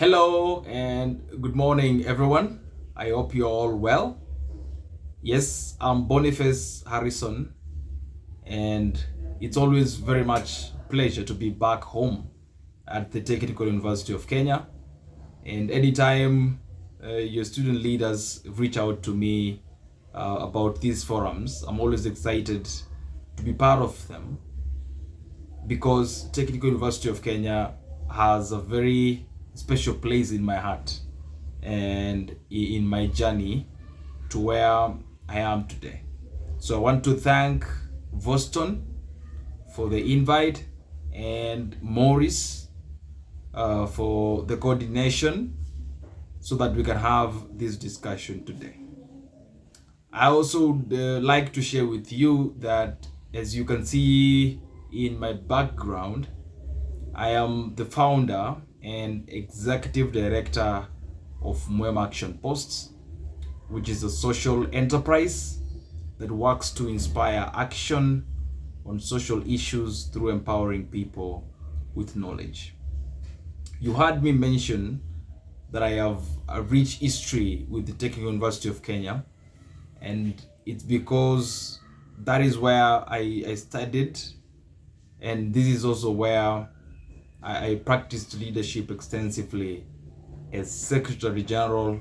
Hello and good morning, everyone. I hope you're all well. Yes, I'm Boniface Harrison, and it's always very much pleasure to be back home at the Technical University of Kenya. And anytime your student leaders reach out to me about these forums, I'm always excited to be part of them because Technical University of Kenya has a very special place in my heart and in my journey to where I am today. So I want to thank Voston for the invite and Morris for the coordination so that we can have this discussion today. I also would like to share with you that, as you can see in my background, I am the founder and executive director of Mwema Action Posts, which is a social enterprise that works to inspire action on social issues through empowering people with knowledge. You heard me mention that I have a rich history with the Technical University of Kenya, and it's because that is where I studied, and this is also where I practiced leadership extensively as Secretary General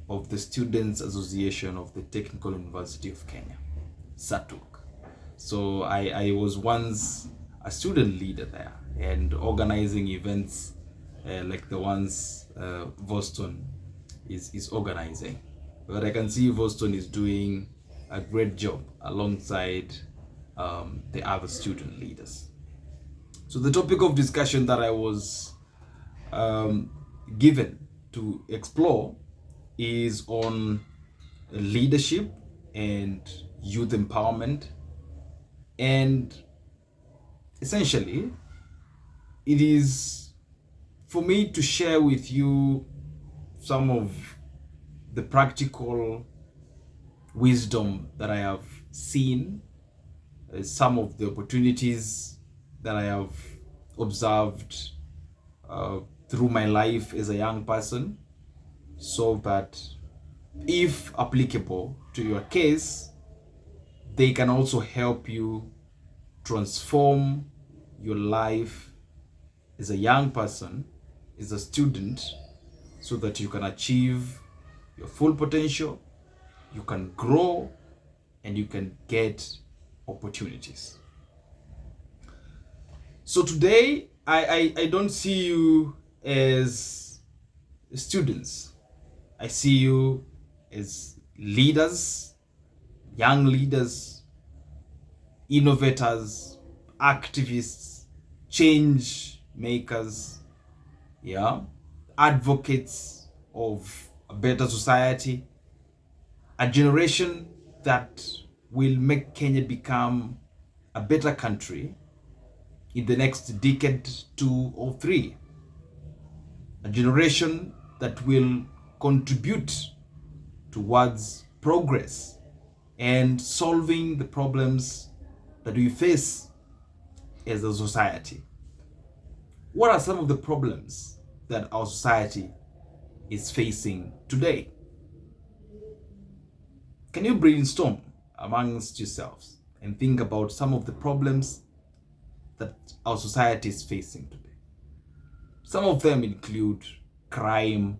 of the Students Association of the Technical University of Kenya, SATUK. So I was once a student leader there and organizing events like the ones Voston is organizing. But I can see Voston is doing a great job alongside the other student leaders. So the topic of discussion that I was given to explore is on leadership and youth empowerment. And essentially, it is for me to share with you some of the practical wisdom that I have seen, some of the opportunities that I have observed through my life as a young person, so that if applicable to your case, they can also help you transform your life as a young person, as a student, so that you can achieve your full potential, you can grow, and you can get opportunities. So today, I don't see you as students. I see you as leaders, young leaders, innovators, activists, change makers, advocates of a better society, a generation that will make Kenya become a better country in the next decade, 2 or 3. A generation that will contribute towards progress and solving the problems that we face as a society. What are some of the problems that our society is facing today? Can you brainstorm amongst yourselves and think about some of the problems that our society is facing today? Some of them include crime.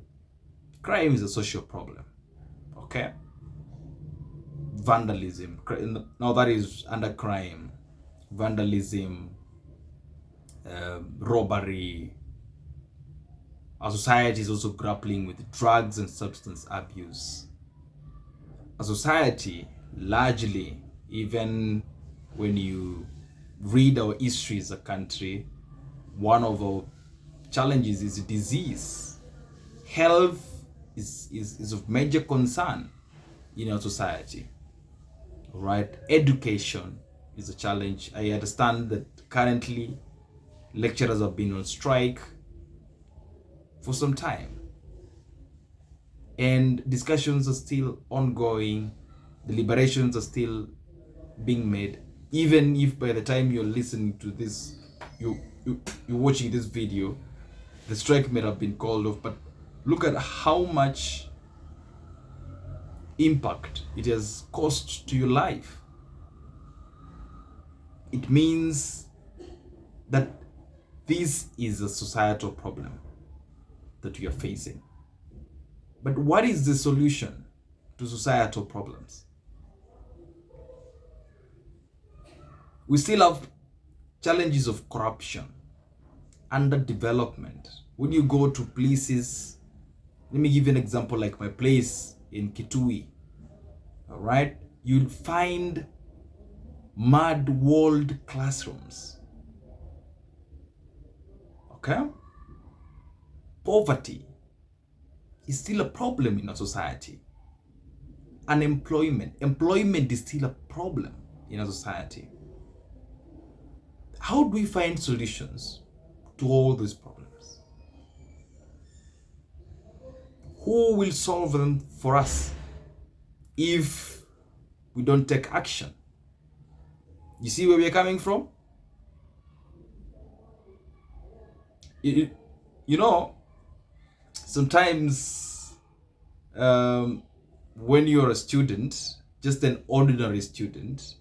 Crime is a social problem, okay? Vandalism, now that is under crime. Vandalism, robbery. Our society is also grappling with drugs and substance abuse. A society, largely, even when you read our history as a country, one of our challenges is disease. Health is of major concern in our society. Right? Education is a challenge. I understand that currently lecturers have been on strike for some time, and discussions are still ongoing, deliberations are still being made, even if by the time you're listening to this, you're watching this video, the strike may have been called off, but look at how much impact it has caused to your life. It means that this is a societal problem that we are facing. But what is the solution to societal problems? We still have challenges of corruption, underdevelopment. When you go to places, let me give you an example like my place in Kitui, all right? You'll find mud-walled classrooms, okay? Poverty is still a problem in our society. Employment is still a problem in our society. How do we find solutions to all these problems? Who will solve them for us if we don't take action? You see where we are coming from? You know, sometimes when you're a student, just an ordinary student,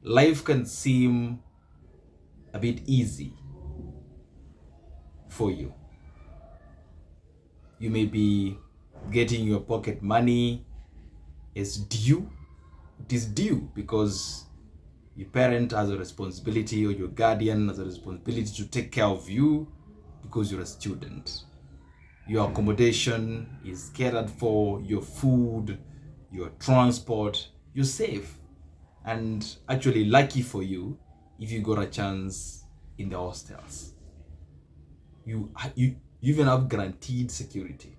life can seem a bit easy for you. You may be getting your pocket money as due. It is due because your parent has a responsibility, or your guardian has a responsibility to take care of you because you're a student. Your accommodation is catered for, your food, your transport, you're safe. And actually lucky for you if you got a chance in the hostels. You even have guaranteed security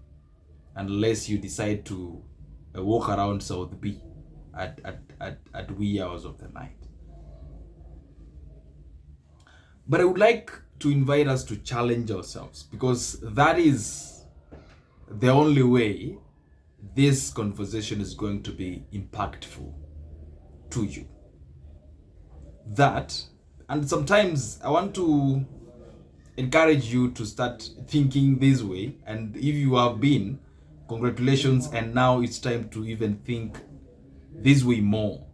unless you decide to walk around South B at wee hours of the night. But I would like to invite us to challenge ourselves, because that is the only way this conversation is going to be impactful to you. That, and sometimes I want to encourage you to start thinking this way, and if you have been, congratulations, and now it's time to even think this way more.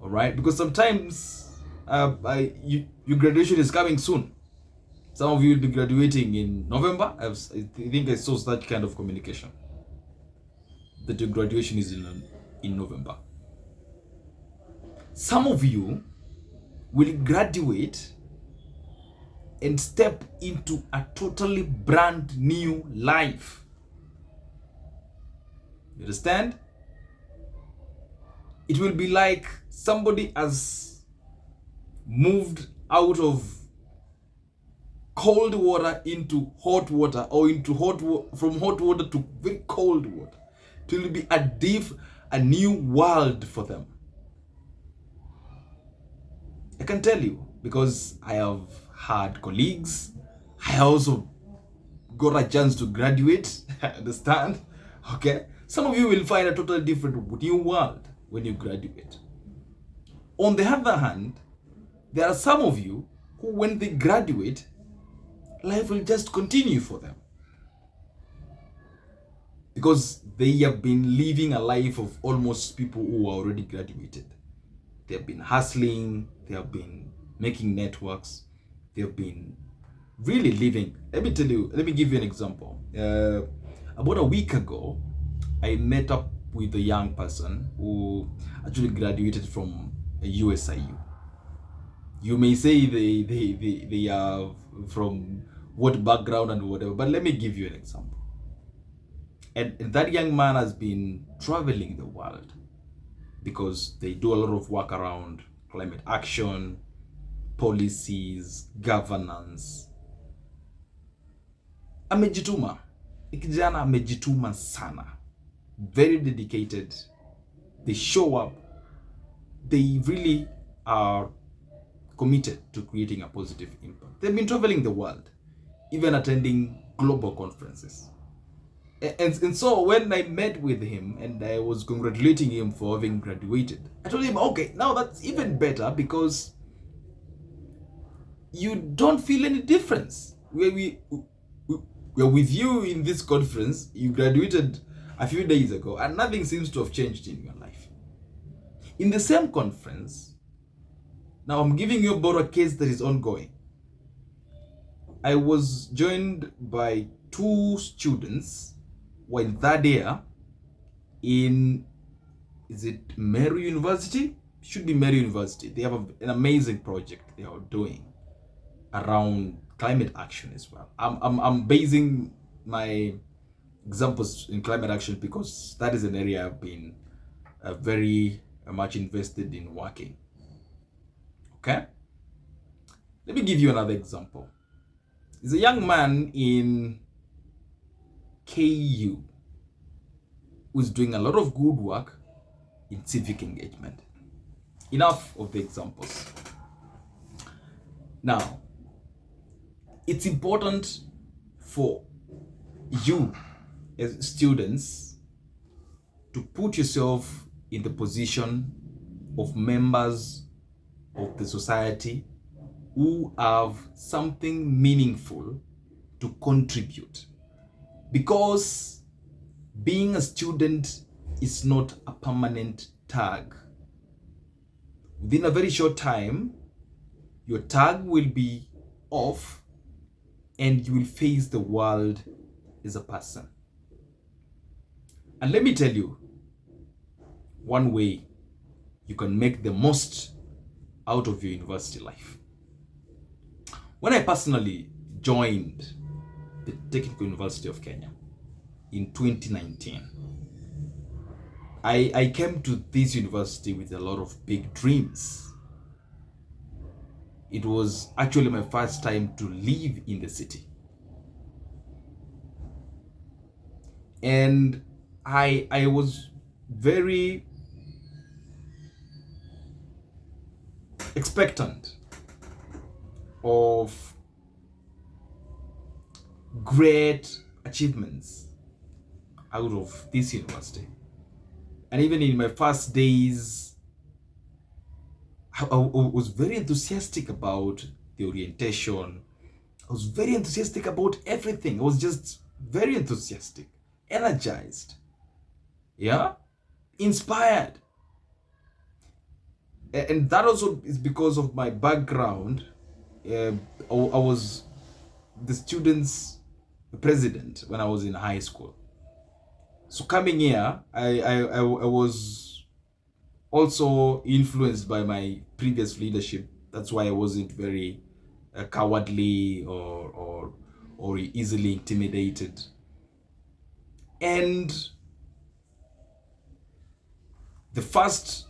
All right, because sometimes your graduation is coming soon. Some of you will be graduating in November. I think I saw that kind of communication, that your graduation is in November. Some of you will graduate and step into a totally brand new life. You understand? It will be like somebody has moved out of cold water into hot water, or from hot water to very cold water. It will be a new world for them. I can tell you, because I have had colleagues. I also got a chance to graduate. Understand? Okay? Some of you will find a totally different new world when you graduate. On the other hand, there are some of you who, when they graduate, life will just continue for them, because they have been living a life of almost people who are already graduated. They have been hustling, they have been making networks, they have been really living. Let me give you an example. About a week ago, I met up with a young person who actually graduated from a USIU. You may say they are from what background and whatever, but let me give you an example. And that young man has been traveling the world because they do a lot of work around climate action, policies, governance. Amejituma. Kijana amejituma sana. Very dedicated. They show up. They really are committed to creating a positive impact. They've been traveling the world, even attending global conferences. And so when I met with him and I was congratulating him for having graduated, I told him, okay, now that's even better, because you don't feel any difference we're with you in this conference. You graduated a few days ago, and nothing seems to have changed in your life. In the same conference, now I'm giving you about a case that is ongoing. I was joined by two students who are in third year in, is it Meru University? Should be Meru University. They have an amazing project they are doing around climate action as well. I'm basing my examples in climate action because that is an area I've been very much invested in working. Okay? Let me give you another example. There's a young man in KU who's doing a lot of good work in civic engagement. Enough of the examples. Now, it's important for you as students to put yourself in the position of members of the society who have something meaningful to contribute. Because being a student is not a permanent tag. Within a very short time, your tag will be off and you will face the world as a person. And let me tell you one way you can make the most out of your university life. When I personally joined the Technical University of Kenya in 2019, I came to this university with a lot of big dreams. It was actually my first time to live in the city. And I was very expectant of great achievements out of this university. And even in my first days, I was very enthusiastic about the orientation. I was very enthusiastic about everything. I was just very enthusiastic, energized, inspired. And that also is because of my background. I was the student's president when I was in high school. So coming here, I was also influenced by my previous leadership. That's why I wasn't very cowardly or easily intimidated. And the first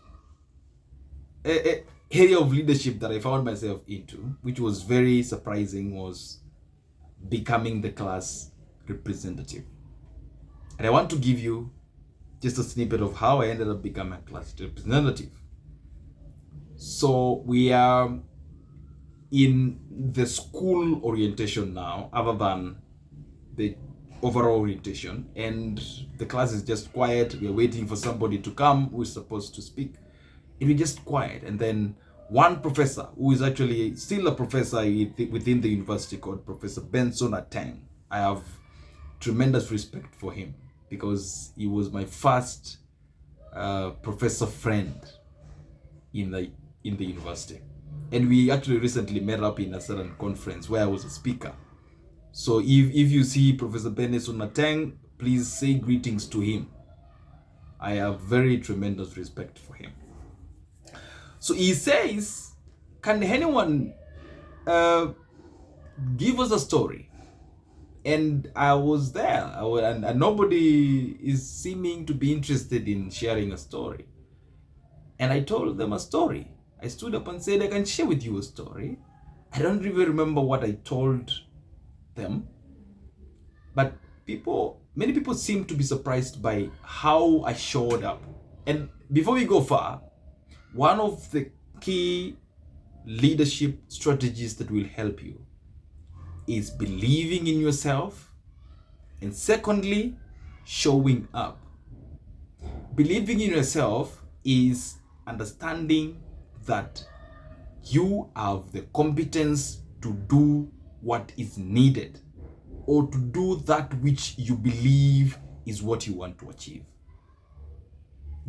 area of leadership that I found myself into, which was very surprising, was becoming the class representative. And I want to give you just a snippet of how I ended up becoming a class representative. So we are in the school orientation now, other than the overall orientation, and the class is just quiet. We are waiting for somebody to come who is supposed to speak, and we're just quiet. And then one professor, who is actually still a professor within the university, called Professor Benson Ateng. I have tremendous respect for him because he was my first professor friend in the university. And we actually recently met up in a certain conference where I was a speaker. So if you see Professor Benson Ateng, please say greetings to him. I have very tremendous respect for him. So he says, can anyone give us a story? And I was there, and nobody is seeming to be interested in sharing a story. And I told them a story. I stood up and said, I can share with you a story. I don't really remember what I told them, but many people seem to be surprised by how I showed up. And before we go far, one of the key leadership strategies that will help you is believing in yourself, and secondly, showing up. Believing in yourself is understanding that you have the competence to do what is needed, or to do that which you believe is what you want to achieve.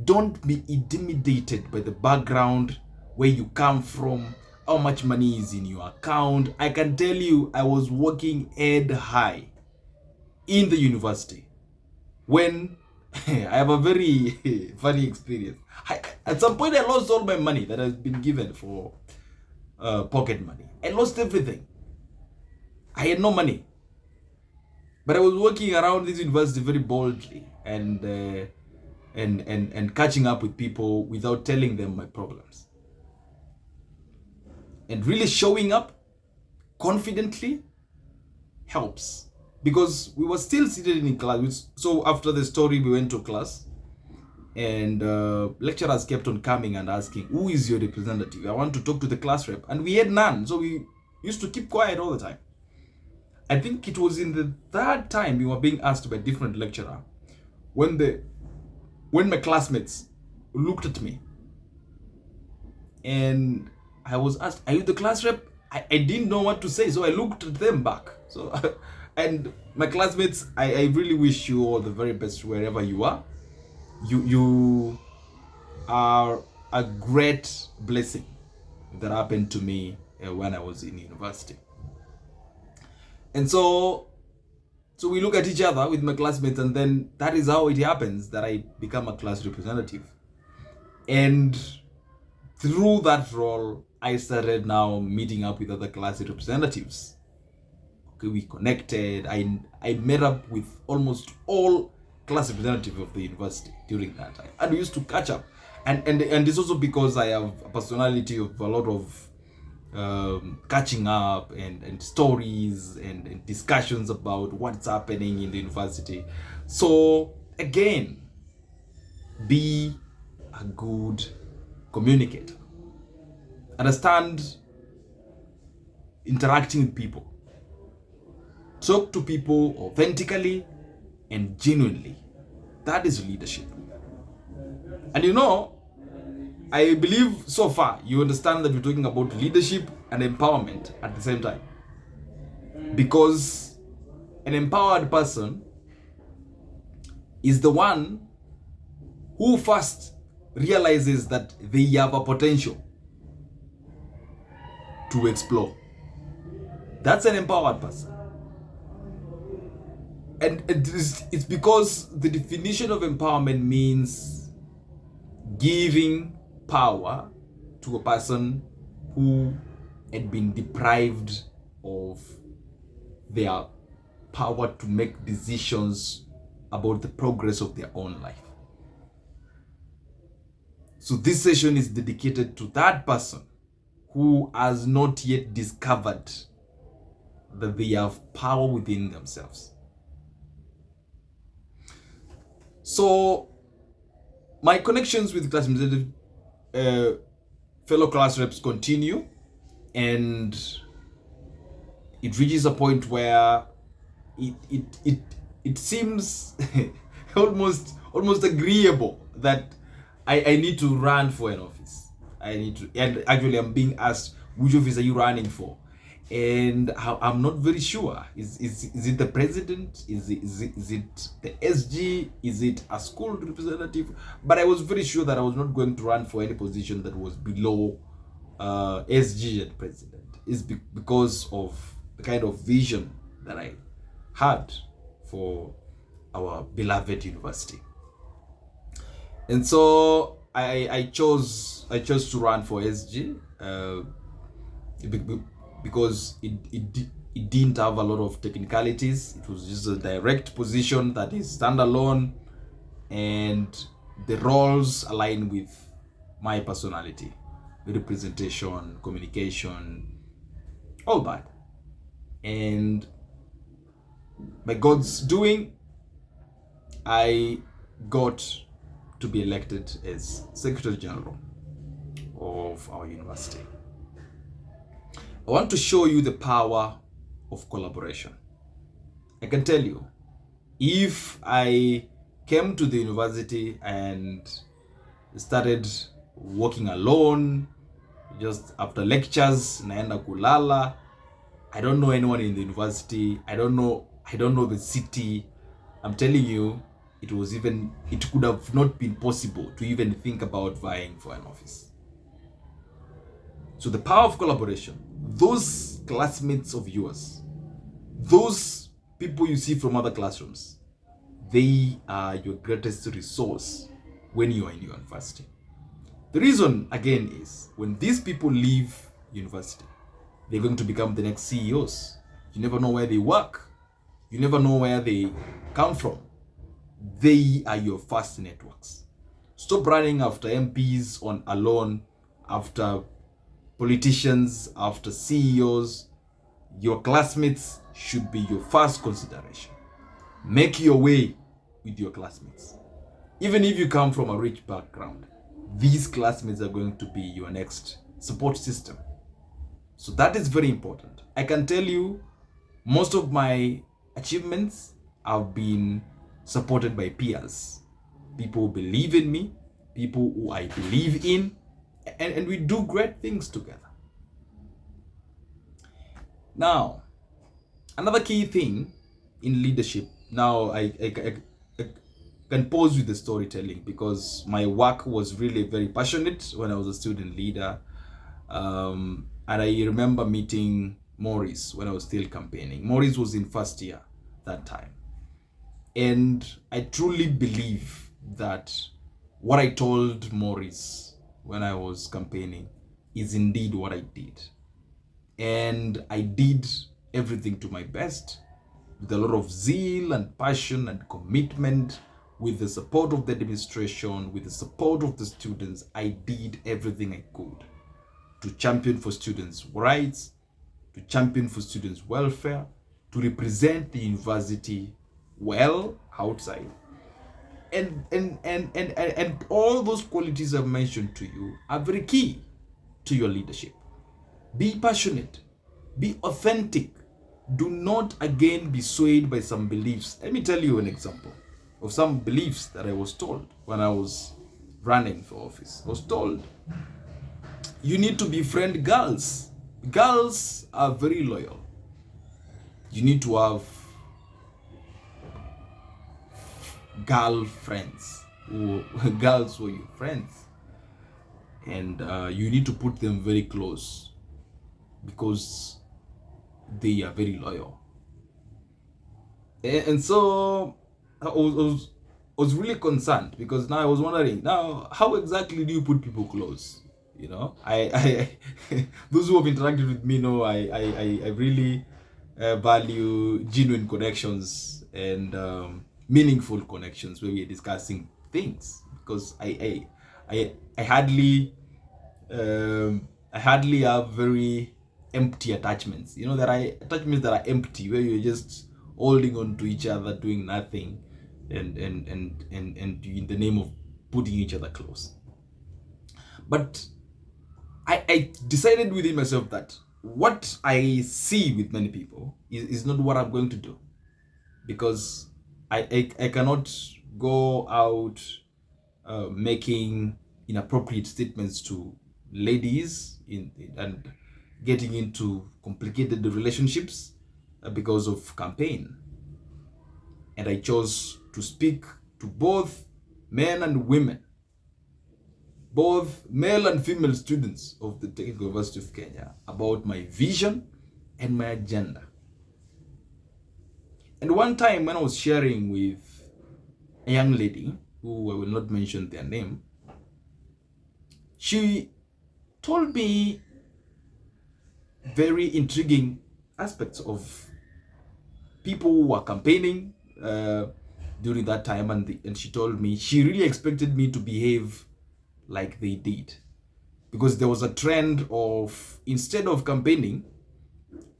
Don't be intimidated by the background, where you come from, how much money is in your account. I can tell you, I was working head high in the university when I have a very funny experience. At some point, I lost all my money that has been given for pocket money. I lost everything. I had no money. But I was walking around this university very boldly and catching up with people without telling them my problems. And really showing up confidently helps, because we were still seated in class. So after the story, we went to class, and lecturers kept on coming and asking, who is your representative? I want to talk to the class rep. And we had none, so we used to keep quiet all the time. I think it was in the third time we were being asked by a different lecturer, when my classmates looked at me and I was asked, are you the class rep? I didn't know what to say, so I looked at them back. So, and my classmates, I really wish you all the very best wherever you are. You are a great blessing that happened to me when I was in university. And so we look at each other with my classmates, and then that is how it happens that I become a class representative. And through that role, I started now meeting up with other class representatives. Okay, we connected. I met up with almost all class representatives of the university during that time, and we used to catch up. And it's also because I have a personality of a lot of catching up and stories and discussions about what's happening in the university. So again, be a good communicator. Understand interacting with people. Talk to people authentically and genuinely. That is leadership. And I believe so far you understand that we're talking about leadership and empowerment at the same time. Because an empowered person is the one who first realizes that they have a potential to explore. That's an empowered person. And it's because the definition of empowerment means giving power to a person who had been deprived of their power to make decisions about the progress of their own life. So this session is dedicated to that person who has not yet discovered that they have power within themselves. So my connections with class representative, fellow class reps continue, and it reaches a point where it seems almost agreeable that I need to run for an office. And actually I'm being asked, which office are you running for? And I'm not very sure. Is it the president? Is it the SG? Is it a school representative? But I was very sure that I was not going to run for any position that was below SG and president. It's because of the kind of vision that I had for our beloved university. And so I chose to run for SG because it didn't have a lot of technicalities. It was just a direct position that is standalone, and the roles align with my personality, representation, communication, all that. And by God's doing, I got to be elected as Secretary General of our university. I want to show you the power of collaboration. I can tell you, if I came to the university and started working alone, just after lectures, naenda kulala, I don't know anyone in the university. I don't know the city. I'm telling you, it could have not been possible to even think about vying for an office. So the power of collaboration, those classmates of yours, those people you see from other classrooms, they are your greatest resource when you are in university. The reason, again, is when these people leave university, they're going to become the next CEOs. You never know where they work. You never know where they come from. They are your first networks. Stop running after MPs on alone, after politicians, after CEOs. Your classmates should be your first consideration. Make your way with your classmates. Even if you come from a rich background, these classmates are going to be your next support system. So that is very important. I can tell you, most of my achievements have been supported by peers. People who believe in me, people who I believe in, and we do great things together. Now, another key thing in leadership, now I can pause with the storytelling, because my work was really very passionate when I was a student leader. And I remember meeting Maurice when I was still campaigning. Maurice was in first year that time. And I truly believe that what I told Maurice when I was campaigning is indeed what I did. And I did everything to my best, with a lot of zeal and passion and commitment, with the support of the administration, with the support of the students. I did everything I could to champion for students' rights, to champion for students' welfare, to represent the university well outside. And all those qualities I've mentioned to you are very key to your leadership. Be passionate, be authentic. Do not again be swayed by some beliefs. Let me tell you an example of some beliefs that I was told when I was running for office. I was told, you need to befriend girls. Girls are very loyal. You need to have girlfriends, or girls who are your friends. And you need to put them very close, because they are very loyal. And so I was really concerned, because now I was wondering, now how exactly do you put people close? You know, I those who have interacted with me know I really value genuine connections and meaningful connections where we are discussing things, because I hardly have very empty attachments. You know, there are attachments that are empty, where you're just holding on to each other, doing nothing, and in the name of putting each other close. But I decided within myself that what I see with many people is not what I'm going to do, because I cannot go out making inappropriate statements to ladies and getting into complicated relationships because of campaign. And I chose to speak to both men and women, both male and female students of the Technical University of Kenya, about my vision and my agenda. And one time when I was sharing with a young lady, who I will not mention their name, she told me very intriguing aspects of people who were campaigning during that time, and she told me she really expected me to behave like they did, because there was a trend of, instead of campaigning,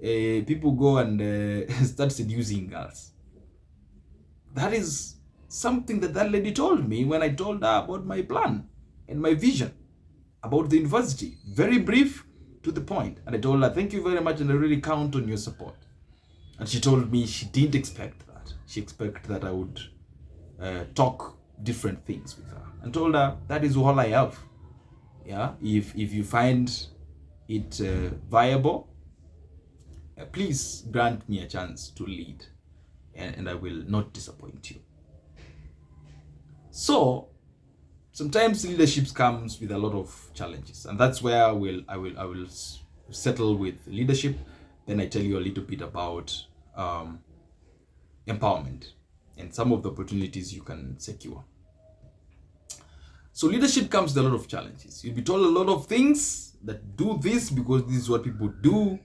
people go and start seducing girls. That is something that lady told me when I told her about my plan and my vision about the university. Very brief, to the point. And I told her, thank you very much, and I really count on your support. And she told me she didn't expect that. She expected that I would talk different things with her. And told her, that is all I have. Yeah, if you find it viable, please grant me a chance to lead, and I will not disappoint you. So sometimes leadership comes with a lot of challenges, and that's where I will settle with leadership. Then I tell you a little bit about empowerment and some of the opportunities you can secure. So leadership comes with a lot of challenges. You'll be told a lot of things, that do this because this is what people do.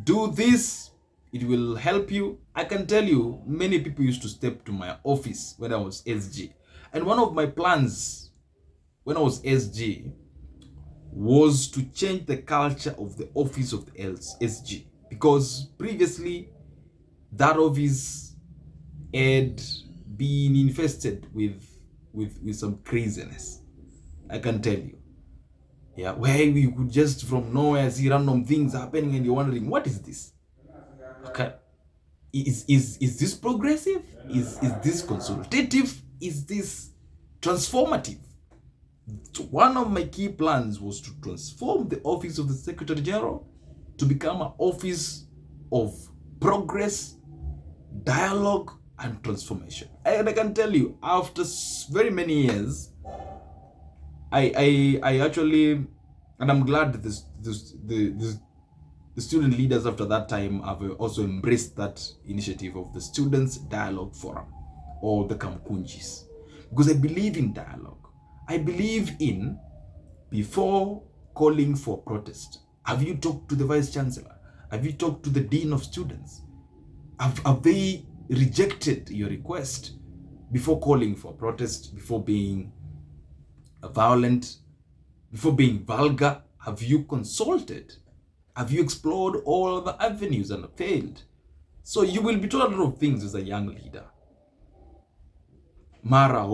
Do this, it will help you. I can tell you, many people used to step to my office when I was SG. And one of my plans when I was SG was to change the culture of the office of the SG. Because previously, that office had been infested with some craziness. I can tell you. Yeah, where we could just from nowhere see random things happening and you're wondering, what is this? Okay. Is this progressive? Is this consultative? Is this transformative? So one of my key plans was to transform the office of the Secretary General to become an office of progress, dialogue, and transformation. And I can tell you, after very many years, I actually, and I'm glad that the student leaders after that time have also embraced that initiative of the Students Dialogue Forum, or the Kamkunjis, because I believe in dialogue. I believe in, before calling for protest, have you talked to the Vice Chancellor? Have you talked to the Dean of Students? Have they rejected your request before calling for protest, before being violent, before being vulgar? Have you consulted? Have you explored all the avenues and failed? So you will be told a lot of things as a young leader. Mara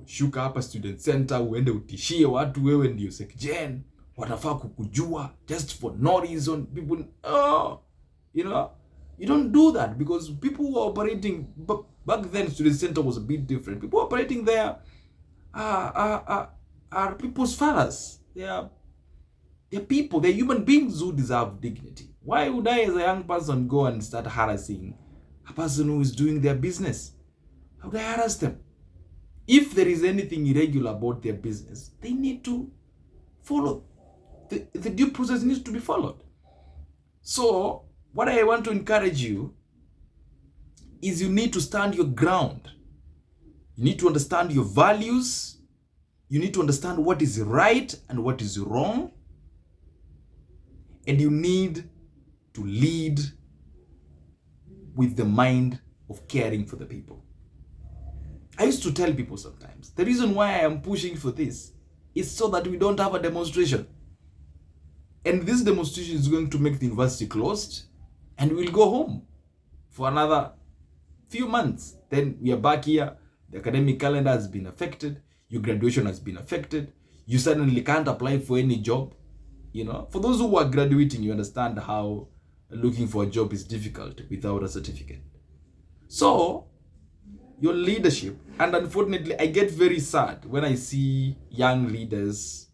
shuka hapa student center, uende utishie watu wewe ndio sekjen, watafaa kukujua just for no reason. People, you don't do that, because people who are operating back then, student center was a bit different. People operating there are people's fathers. They're people, they're human beings who deserve dignity. Why would I, as a young person, go and start harassing a person who is doing their business? How would I harass them? If there is anything irregular about their business, they need to follow. The due process needs to be followed. So what I want to encourage you is, you need to stand your ground. You need to understand your values. You need to understand what is right and what is wrong. And you need to lead with the mind of caring for the people. I used to tell people sometimes, the reason why I am pushing for this is so that we don't have a demonstration. And this demonstration is going to make the university closed, and we'll go home for another few months. Then we are back here. The academic calendar has been affected. Your graduation has been affected. You suddenly can't apply for any job. For those who are graduating, you understand how looking for a job is difficult without a certificate. So your leadership, and unfortunately, I get very sad when I see young leaders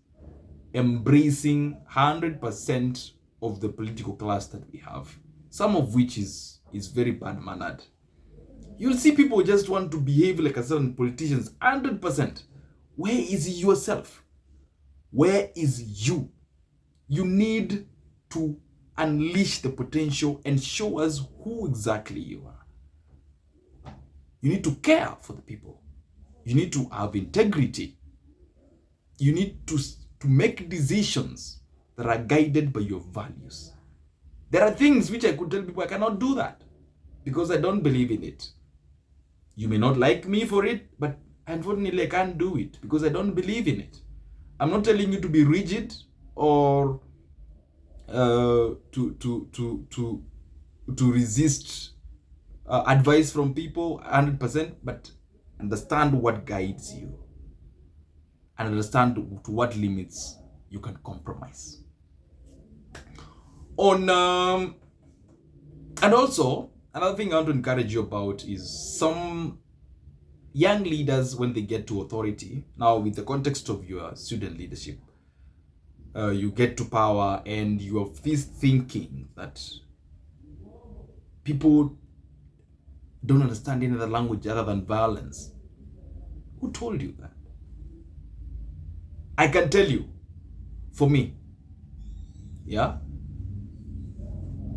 embracing 100% of the political class that we have, some of which is very bad-mannered. You'll see people just want to behave like a certain politicians, 100%. Where is yourself? Where is you? You need to unleash the potential and show us who exactly you are. You need to care for the people. You need to have integrity. You need to make decisions that are guided by your values. There are things which I could tell people I cannot do that because I don't believe in it. You may not like me for it, but unfortunately I can't do it because I don't believe in it. I'm not telling you to be rigid or to resist advice from people 100%, but understand what guides you and understand to what limits you can compromise. And also another thing I want to encourage you about is some young leaders, when they get to authority, now with the context of your student leadership, you get to power and you have this thinking that people don't understand any other language other than violence. Who told you that? I can tell you, for me, yeah,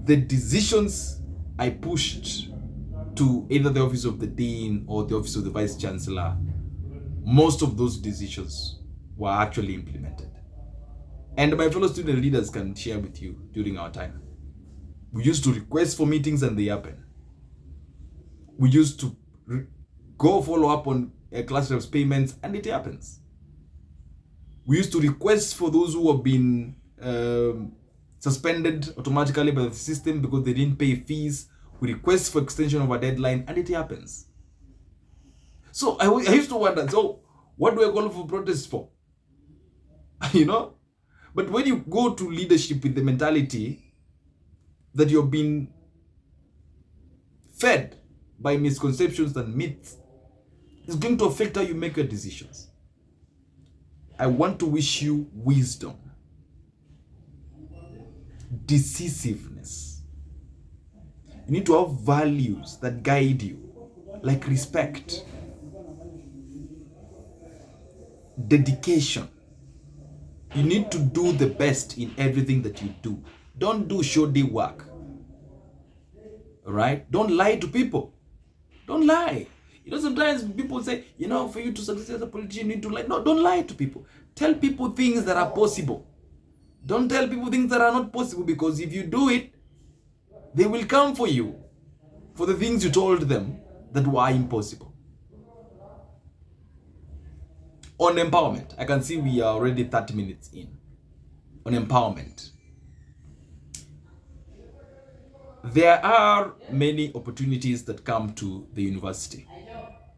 the decisions I pushed to either the office of the dean or the office of the vice chancellor, most of those decisions were actually implemented. And my fellow student leaders can share with you during our time. We used to request for meetings and they happen. We used to go follow up on class reps payments and it happens. We used to request for those who have been suspended automatically by the system because they didn't pay fees. We request for extension of a deadline and it happens. So I used to wonder, so what do I call for protest for? You know? But when you go to leadership with the mentality that you're being fed by misconceptions and myths, it's going to affect how you make your decisions. I want to wish you wisdom, decisiveness. You need to have values that guide you, like respect, dedication. You need to do the best in everything that you do. Don't do shoddy work. All right? Don't lie to people. Don't lie. You know, sometimes people say, you know, for you to succeed as a politician, you need to lie. No, don't lie to people. Tell people things that are possible. Don't tell people things that are not possible, because if you do it, they will come for you for the things you told them that were impossible. On empowerment, I can see we are already 30 minutes in. On empowerment, there are many opportunities that come to the university.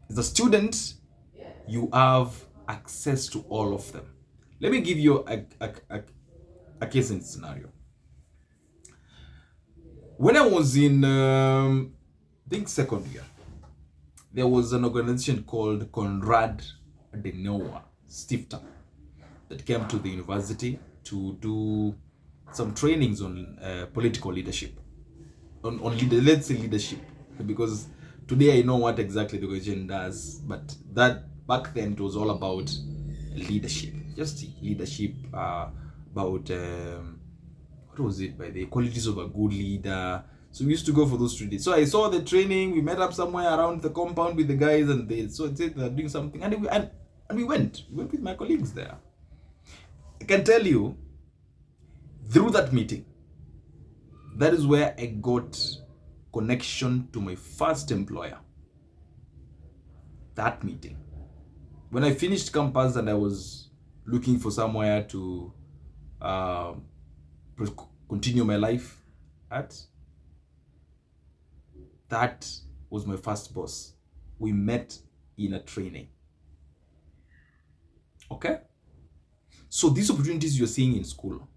As a student, you have access to all of them. Let me give you a case and scenario. When I was in, I think second year, there was an organization called Konrad Adenauer Stiftung that came to the university to do some trainings on political leadership, let's say leadership, because today I know what exactly the organization does, but that back then it was all about leadership, just leadership, about what was it, by the qualities of a good leader. So we used to go for those 3 days. So I saw the training. We met up somewhere around the compound with the guys, and they said they're doing something, and we went with my colleagues there. I can tell you, through that meeting, that is where I got connection to my first employer. That meeting. When I finished campus and I was looking for somewhere to continue my life at, that was my first boss. We met in a training. Okay? So these opportunities you're seeing in school,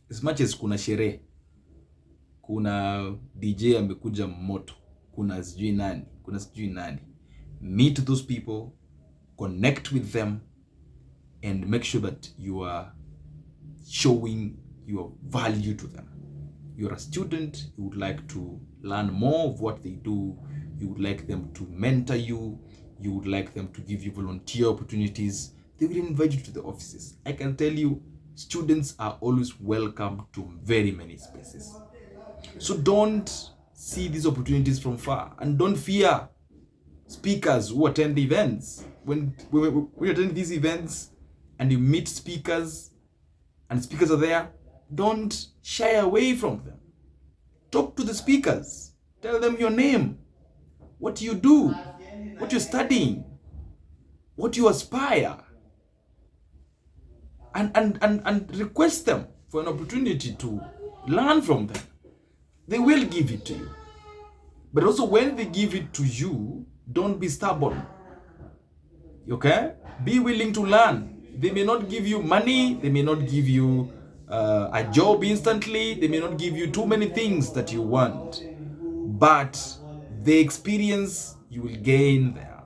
as much as kuna sherehe, kuna DJ amekuja moto, kuna sijui nani, meet those people, connect with them, and make sure that you are showing your value to them. You're a student, you would like to learn more of what they do, you would like them to mentor you, you would like them to give you volunteer opportunities, they will invite you to the offices. I can tell you, students are always welcome to very many spaces. So don't see these opportunities from far, and don't fear speakers who attend the events. When you attend these events and you meet speakers and speakers are there, don't shy away from them. Talk to the speakers. Tell them your name, what you do, what you're studying, what you aspire, and request them for an opportunity to learn from them. They will give it to you. But also, when they give it to you, don't be stubborn. Okay? Be willing to learn. They may not give you money, they may not give you a job instantly, they may not give you too many things that you want, but the experience you will gain there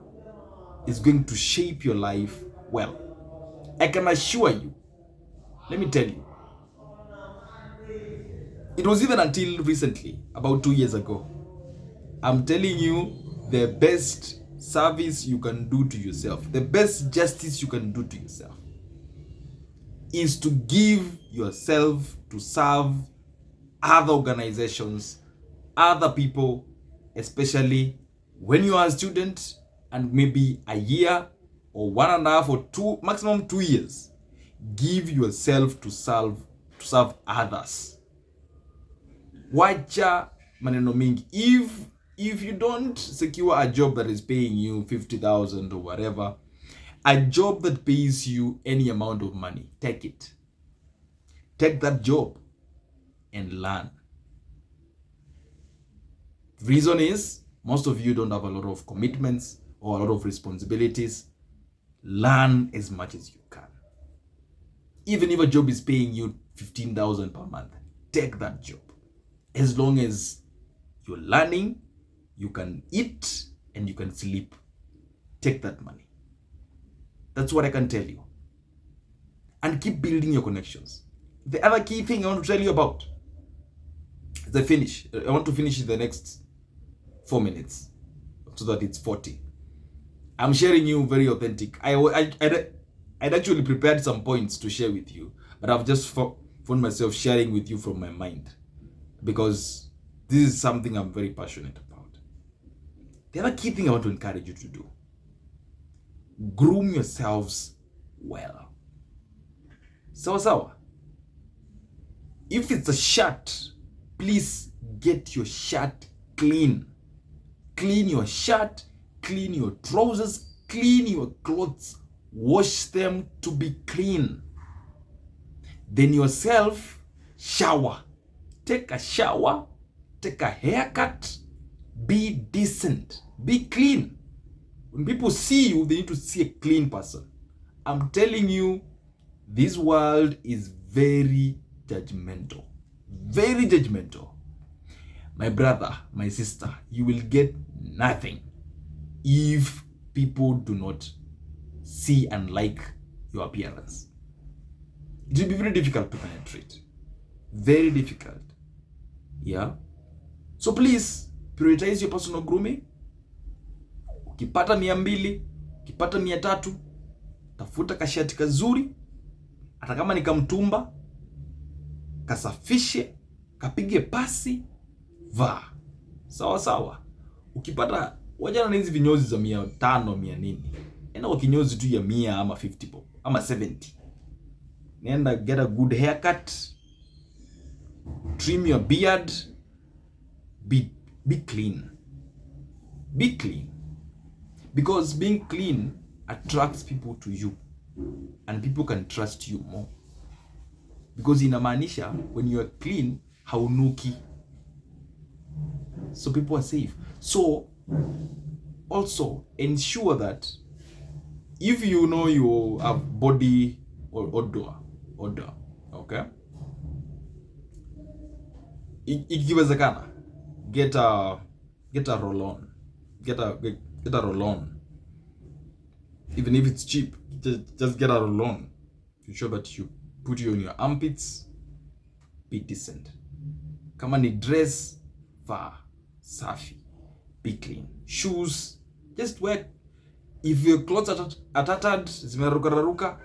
is going to shape your life well. I can assure you, Let me tell you. It was even until recently, about 2 years ago. I'm telling you, the best service you can do to yourself, the best justice you can do to yourself, is to give yourself to serve other organizations, other people, especially when you are a student and maybe a year or 1.5 or 2, maximum 2 years. Give yourself to serve others. Wacha maneno mingi. If you don't secure a job that is paying you 50,000 or whatever, a job that pays you any amount of money, take it. Take that job and learn. The reason is, most of you don't have a lot of commitments or a lot of responsibilities. Learn as much as you can. Even if a job is paying you 15,000 per month, take that job. As long as you're learning, you can eat and you can sleep. Take that money. That's what I can tell you. And keep building your connections. The other key thing I want to tell you about, as I want to finish in the next 4 minutes so that it's 40. I'm sharing you very authentic. I'd actually prepared some points to share with you, but I've just found myself sharing with you from my mind because this is something I'm very passionate about. The other key thing I want to encourage you to do, groom yourselves well. Sawa. If it's a shirt, please get your shirt clean. Clean your shirt, clean your trousers, clean your clothes. Wash them to be clean. Then yourself, shower. Take a shower, take a haircut, be decent, be clean. When people see you, they need to see a clean person. I'm telling you, this world is very judgmental. Very judgmental. My brother, my sister, you will get nothing if people do not see and like your appearance. It will be very difficult to penetrate. Very difficult. Yeah? So please, prioritize your personal grooming. Ukipata 200, ukipata 300, tafuta kashati kazuri. Hata kama ni kamtumba, kasafishe, kapige pasi, vaa. Sawa. Ukipata wajana na hizi vinyozi za 500, 400. Enda kwa kinyozi tu ya 100 ama 50 bob, ama 70. Nenda get a good haircut. Trim your beard. Be clean. Be clean. Because being clean attracts people to you. And people can trust you more. Because inamaanisha when you are clean, haunuki. So people are safe. So also ensure that if you know you have body or odor, okay? Ikiwezekana, get a roll-on. Get a roll-on. Even if it's cheap, just get a roll-on to show that you put you on your armpits. Be decent. Kama ni dress, vaa safi. Be clean. Shoes, just wear. If your clothes are tattered, zimeruka,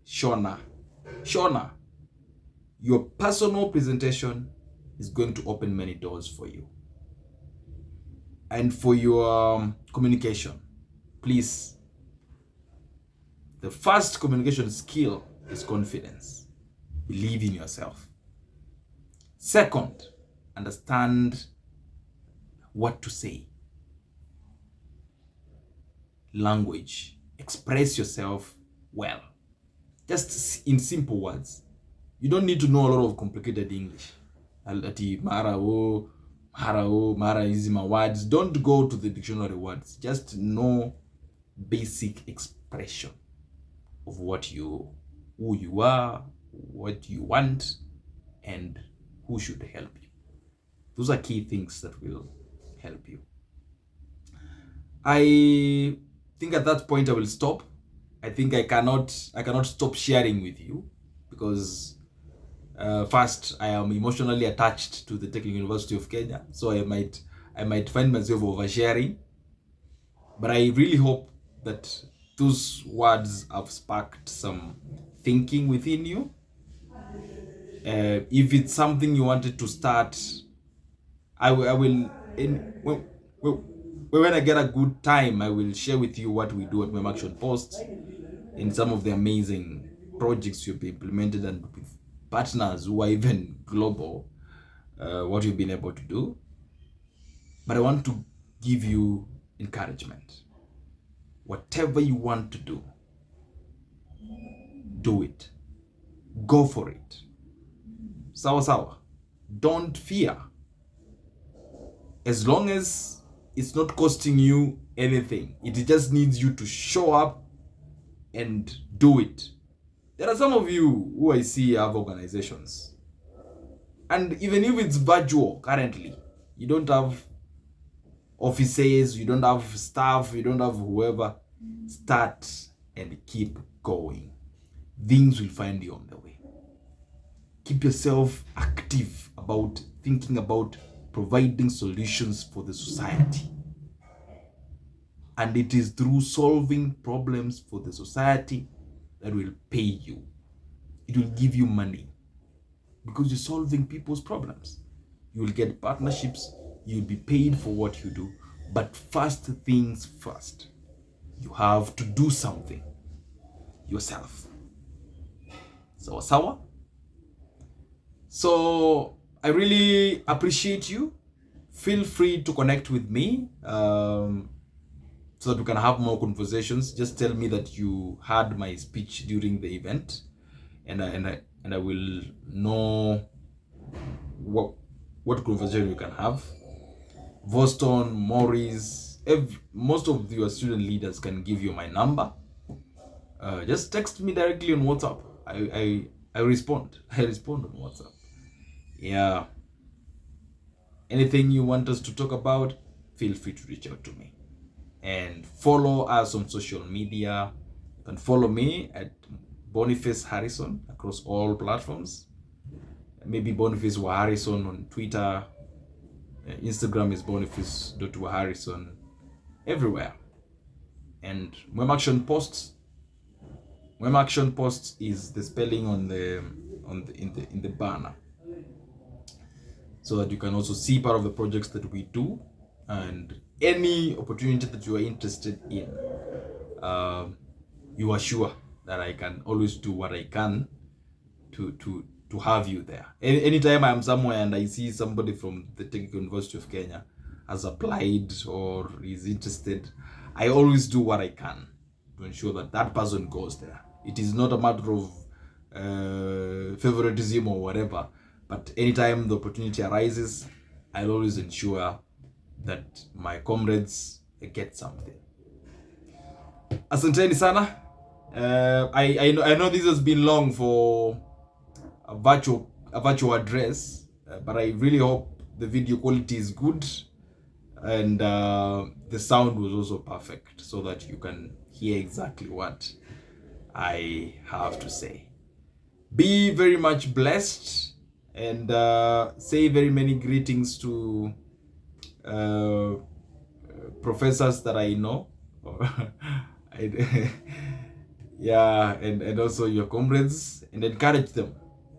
shona. Your personal presentation is going to open many doors for you. And for your communication, please, the first communication skill is confidence. Believe in yourself. Second, understand what to say. Language. Express yourself well. Just in simple words. You don't need to know a lot of complicated English. Mara is my words. Don't go to the dictionary words. Just know basic expression of who you are, what you want, and who should help you. Those are key things that will help you. I think at that point I will stop. I think I cannot stop sharing with you because first, I am emotionally attached to the Technical University of Kenya, so I might find myself oversharing. But I really hope that those words have sparked some thinking within you. If it's something you wanted to start, I will when I get a good time, I will share with you what we do at Mem Action Posts in some of the amazing projects you've implemented and with partners who are even global, what you've been able to do. But I want to give you encouragement. Whatever you want to do it. Go for it. Sawa sawa. Don't fear. As long as it's not costing you anything, it just needs you to show up and do it. There are some of you who I see have organizations, and even if it's virtual currently, you don't have offices, you don't have staff, you don't have whoever, start and keep going. Things will find you on the way. Keep yourself active about thinking about providing solutions for the society. And it is through solving problems for the society that will pay you. It will give you money because you're solving people's problems. You will get partnerships, you'll be paid for what you do. But first things first, you have to do something yourself. Sawa? So I really appreciate you. Feel free to connect with me so that we can have more conversations. Just tell me that you heard my speech during the event, and I will know what conversation you can have. Voston, Maurice, most of your student leaders can give you my number. Just text me directly on WhatsApp. I respond. I respond on WhatsApp. Yeah. Anything you want us to talk about, feel free to reach out to me. And follow us on social media. You can follow me at Boniface Harrison across all platforms. Maybe Boniface Harrison on Twitter. Instagram is boniface.harrison. Everywhere. And Mem Action Posts. Mem Action Posts is the spelling in the banner, so that you can also see part of the projects that we do and any opportunity that you are interested in. You are sure that I can always do what I can to have you there. Anytime I'm somewhere and I see somebody from the Technical University of Kenya has applied or is interested, I always do what I can to ensure that that person goes there. It is not a matter of favoritism or whatever, but anytime the opportunity arises, I'll always ensure that my comrades get something. Asanteni sana. I know this has been long for a virtual address, but I really hope the video quality is good and the sound was also perfect so that you can hear exactly what I have to say. Be very much blessed and say very many greetings to professors that I know. Yeah, and also your comrades, and encourage them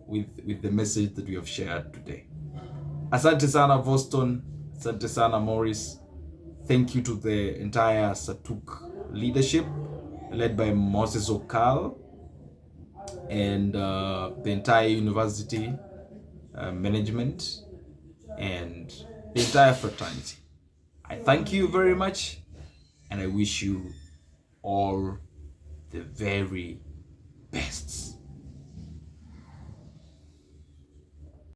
with the message that we have shared today. Asante sana Voston, asante sana Maurice. Thank you to the entire SATUK leadership led by Moses Okal and the entire university management and the entire fraternity. I thank you very much and I wish you all the very best.